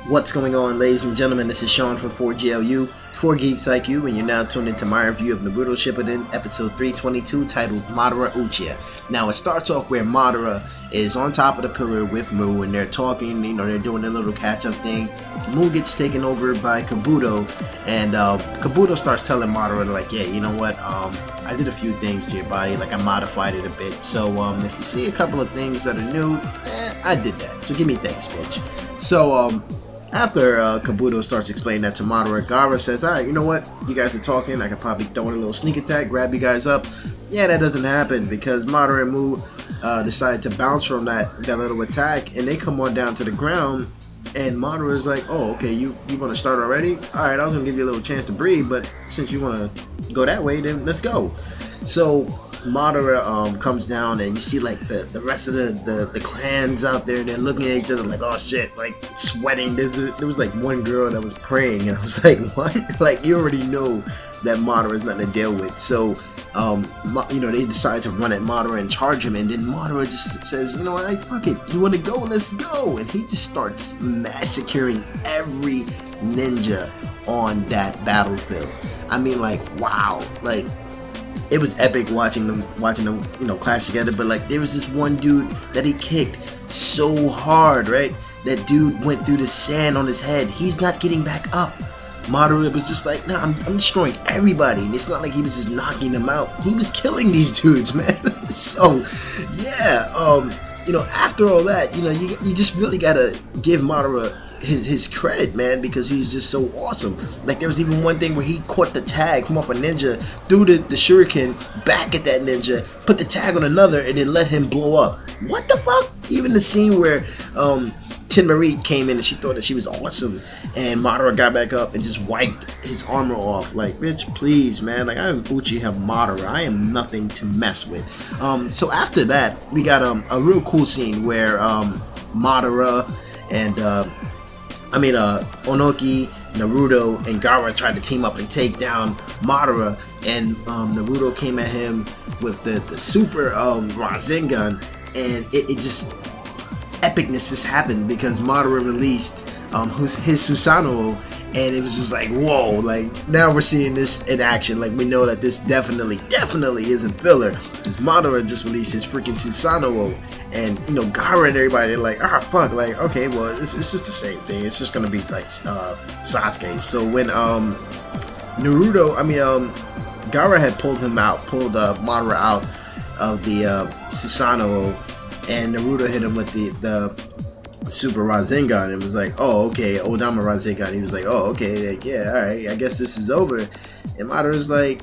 What's going on, ladies and gentlemen? This is Sean from 4GLU, 4 Geeks Like You, and you're now tuned into my review of Naruto Shippuden, episode 322, titled Madara Uchiha. Now, it starts off where Madara is on top of the pillar with Mu, and they're talking, they're doing their little catch-up thing. Mu gets taken over by Kabuto, and Kabuto starts telling Madara, like, yeah, you know what, I did a few things to your body, like, I modified it a bit, so, if you see a couple of things that are new, I did that, so give me thanks, bitch. So, after Kabuto starts explaining that to Madara, Gaara says, alright, you know what? You guys are talking. I could probably throw in a little sneak attack, grab you guys up. Yeah, that doesn't happen because Madara and Mu decide to bounce from that little attack, and they come on down to the ground. And Madara is like, oh, okay, you want to start already? Alright, I was going to give you a little chance to breathe, but since you want to go that way, then let's go. So Madara comes down, and you see like the rest of the clans out there, and they're looking at each other like, oh shit, like sweating. There was like one girl that was praying, and I was like, what? Like, you already know that Madara is nothing to deal with. So they decide to run at Madara and charge him, and then Madara just says, you know what, fuck it, you want to go, let's go. And he just starts massacring every ninja on that battlefield. I mean, like, wow, like, it was epic watching them clash together. But like, there was this one dude that he kicked so hard, right? That dude went through the sand on his head. He's not getting back up. Madara was just like, nah, I'm destroying everybody. And it's not like he was just knocking them out. He was killing these dudes, man. So yeah, after all that, you just really gotta give Madara his credit, man, because he's just so awesome. Like, there was even one thing where he caught the tag from off a ninja, threw the shuriken back at that ninja, put the tag on another, and then let him blow up. What the fuck? Even the scene where Marie came in and she thought that she was awesome, and Madara got back up and just wiped his armor off. Like, bitch, please, man. Like, I am Uchiha Madara. I am nothing to mess with. So after that, we got a real cool scene where Madara and Onoki, Naruto, and Gaara tried to team up and take down Madara, and Naruto came at him with the super Rasengan, and it just, epicness just happened because Madara released his Susanoo, and it was just like, whoa, like, now we're seeing this in action. Like, we know that this definitely isn't filler, because Madara just released his freaking Susanoo, and Gaara and everybody, they're like, ah, fuck, like, okay, well, it's just the same thing. It's just gonna be like Sasuke. So when Gaara had pulled Madara out of the Susanoo, and Naruto hit him with the Super Rasengan, and was like, oh, okay, Odama Rasengan. He was like, oh, okay, like, yeah, alright, I guess this is over. And Madara's like,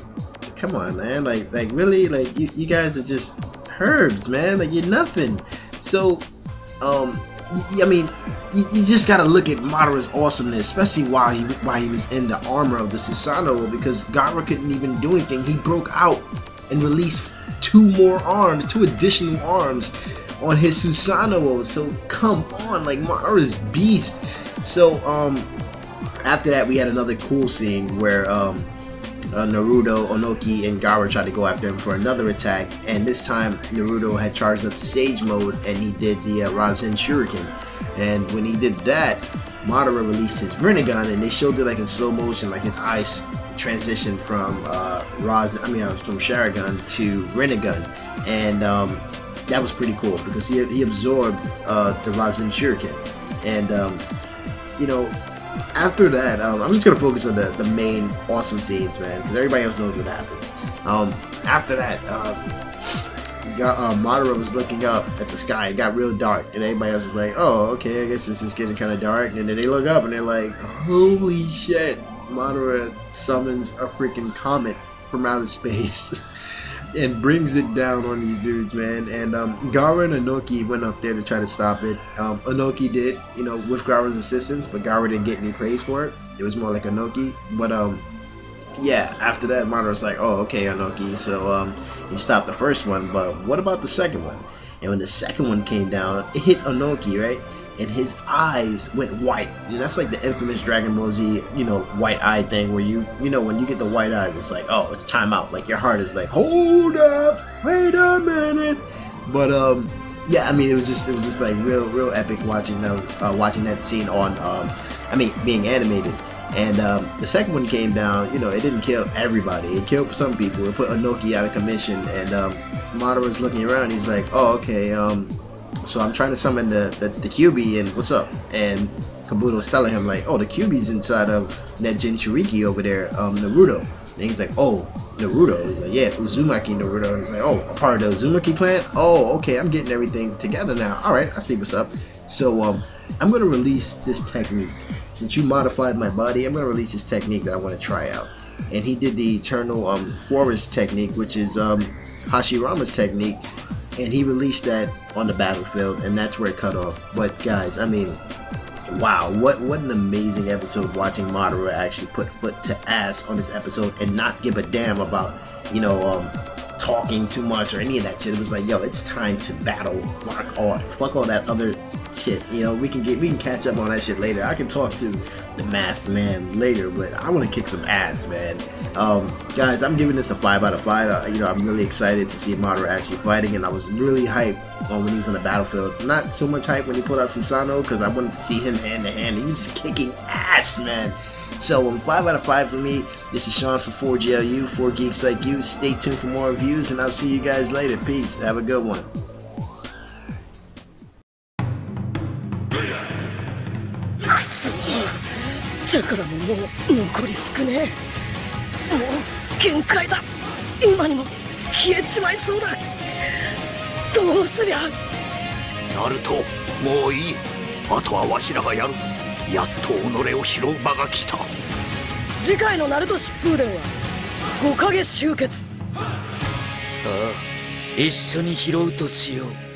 come on, man, like really, like, you guys are just herbs, man, like, you're nothing. So you just gotta look at Madara's awesomeness, especially while he was in the armor of the Susanoo, because Gaara couldn't even do anything. He broke out and released two additional arms on his Susanoo. So come on, like, Madara's beast. So after that, we had another cool scene where Naruto, Onoki, and Gaara tried to go after him for another attack, and this time Naruto had charged up to Sage mode, and he did the Rasen Shuriken. And when he did that, Madara released his Rinnegan, and they showed it like in slow motion, like his eyes transitioned from from Sharingan to Rinnegan, and that was pretty cool because he absorbed the Rasen Shuriken. And after that, I'm just gonna focus on the main awesome scenes, man, because everybody else knows what happens. After that, Madara was looking up at the sky. It got real dark, and everybody else was like, oh, okay, I guess this is getting kind of dark. And then they look up and they're like, holy shit, Madara summons a freaking comet from outer space and brings it down on these dudes, man. And Gaara and Onoki went up there to try to stop it. Onoki did, with Gaara's assistance, but Gaara didn't get any praise for it. It was more like Onoki. But yeah, after that, Madara's like, oh, okay, Onoki, so you stopped the first one, but what about the second one? And when the second one came down, it hit Onoki, right? And his eyes went white. That's like the infamous Dragon Ball Z, white eye thing, where when you get the white eyes, it's like, oh, it's time out. Like, your heart is like, hold up, wait a minute. But Yeah, I mean, it was just like real epic watching watching that scene on, I mean, being animated. And the second one came down, you know, it didn't kill everybody. It killed some people. It put Inoki out of commission, and Madara's looking around. He's like, oh, okay, so I'm trying to summon the QB, and what's up? And Kabuto's telling him like, oh, the QB's inside of that Jinchuriki over there, Naruto. And he's like, oh, Naruto. He's like, yeah, Uzumaki Naruto. And he's like, oh, a part of the Uzumaki clan? Oh, okay, I'm getting everything together now. Alright, I see what's up. So, I'm going to release this technique. Since you modified my body, I'm going to release this technique that I want to try out. And he did the Eternal Forest technique, which is Hashirama's technique. And he released that on the battlefield, and that's where it cut off. But guys, I mean, wow, what an amazing episode watching Madara actually put foot to ass on this episode and not give a damn about, you know, talking too much or any of that shit. It was like, yo, it's time to battle. Fuck all that other shit. You know, we can catch up on that shit later. I can talk to the masked man later, but I want to kick some ass, man. Guys, I'm giving this a 5 out of 5. You know, I'm really excited to see Madara actually fighting, and I was really hyped when he was on the battlefield. Not so much hype when he pulled out Susanoo, because I wanted to see him hand to hand. He was kicking ass, man. So 5 out of 5 for me. This is Sean for 4GLU, 4 Geeks Like You. Stay tuned for more reviews, and I'll see you guys later. Peace. Have a good one. チャクラももう残り少ねえ。もう限界だ。今にも消えちまいそうだ。どうすりゃ。ナルト、もういい。あとはわしらがやる。やっと己を拾う場が来た。次回のナルト疾風伝は5ヶ月集結。さあ、一緒に拾うとしよう。